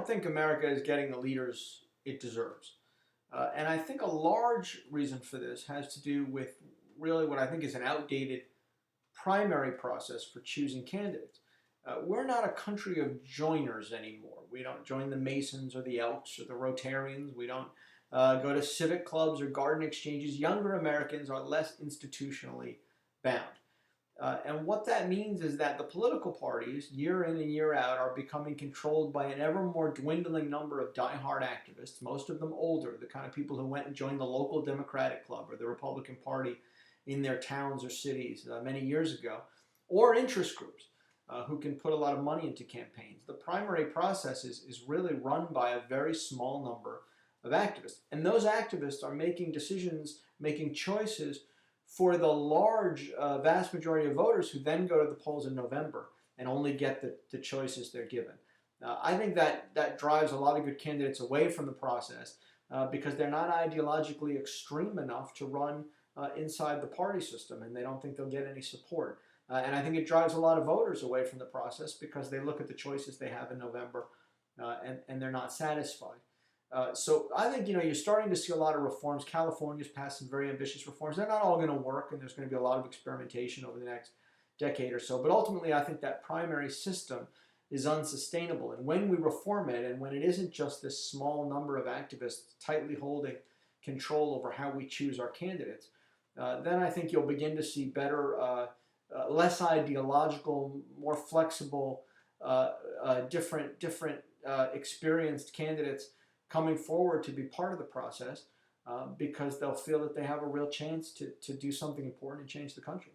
think America is getting the leaders it deserves. And I think a large reason for this has to do with really what I think is an outdated primary process for choosing candidates. We're not a country of joiners anymore. We don't join the Masons or the Elks or the Rotarians. We don't go to civic clubs or garden exchanges. Younger Americans are less institutionally bound. And what that means is that the political parties, year in and year out, are becoming controlled by an ever more dwindling number of diehard activists, most of them older, the kind of people who went and joined the local Democratic Club or the Republican Party in their towns or cities many years ago, or interest groups who can put a lot of money into campaigns. The primary process is really run by a very small number of activists. And those activists are making decisions, making choices for the large, vast majority of voters who then go to the polls in November and only get the choices they're given. I think that drives a lot of good candidates away from the process because they're not ideologically extreme enough to run inside the party system, and they don't think they'll get any support. And I think it drives a lot of voters away from the process because they look at the choices they have in November and they're not satisfied. So I think, you're starting to see a lot of reforms. California's passed some very ambitious reforms. They're not all going to work, and there's going to be a lot of experimentation over the next decade or so. But ultimately, I think that primary system is unsustainable. And when we reform it, and when it isn't just this small number of activists tightly holding control over how we choose our candidates, then I think you'll begin to see better, less ideological, more flexible, different experienced candidates coming forward to be part of the process because they'll feel that they have a real chance to do something important and change the country.